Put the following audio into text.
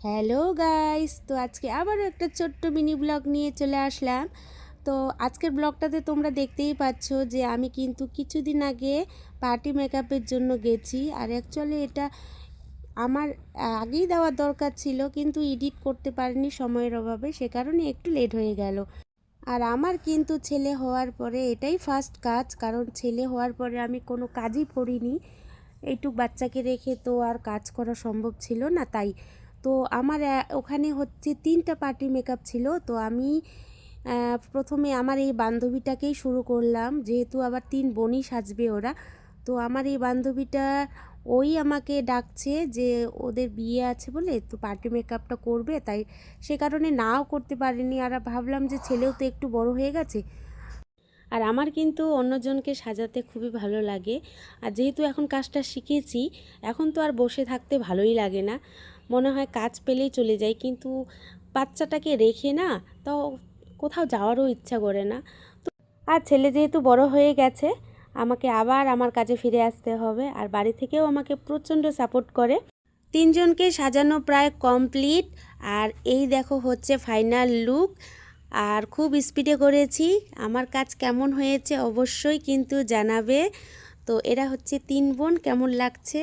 Hello guys, তো আজকে আবারও একটা ছোট্ট মিনি ব্লগ নিয়ে চলে আসলাম। তো আজকের ব্লগটাতে তোমরা দেখতেই পাচ্ছ যে আমি কিন্তু কিছুদিন আগে পার্টি মেকআপের জন্য গেছি। আর অ্যাকচুয়ালি এটা আমার আগেই দেওয়ার দরকার ছিল, কিন্তু এডিট করতে পারিনি সময়ের অভাবে, সে কারণে একটু লেট হয়ে গেল। আর আমার কিন্তু ছেলে হওয়ার পরে এটাই ফার্স্ট কাজ, কারণ ছেলে হওয়ার পরে আমি কোনো কাজই করিনি। এইটুক বাচ্চাকে রেখে তো আর কাজ করা সম্ভব ছিল না, তাই তো আমার ওখানে হচ্ছে 3টা পার্টি মেকআপ ছিল। তো আমি প্রথমে আমার এই বান্ধবীটাকেই শুরু করলাম, যেহেতু আবার 3 বোনই সাজবে ওরা। তো আমার এই বান্ধবীটা ওই আমাকে ডাকছে যে ওদের বিয়ে আছে বলে তো পার্টি মেকআপটা করবে, তাই সে কারণে নাও করতে পারিনি। আর ভাবলাম যে ছেলেও তো একটু বড় হয়ে গেছে। আর আমার কিন্তু অন্যজনকে সাজাতে খুবই ভালো লাগে। আর যেহেতু এখন কাজটা শিখেছি, এখন তো আর বসে থাকতে ভালোই লাগে না, মনে হয় কাজ পেলেই চলে যাই। কিন্তু বাচ্চাটাকে রেখে না তো কোথাও যাওয়ারও ইচ্ছা করে না। তো আর ছেলে যেহেতু বড় হয়ে গেছে, আমাকে আবার আমার কাজে ফিরে আসতে হবে। আর বাড়ি থেকেও আমাকে প্রচণ্ড সাপোর্ট করে। 3জনকে সাজানো প্রায় কমপ্লিট। আর এই দেখো হচ্ছে ফাইনাল লুক। আর খুব স্পিডে করেছি। আমার কাজ কেমন হয়েছে অবশ্যই কিন্তু জানাবে। তো এরা হচ্ছে 3 বোন, কেমন লাগছে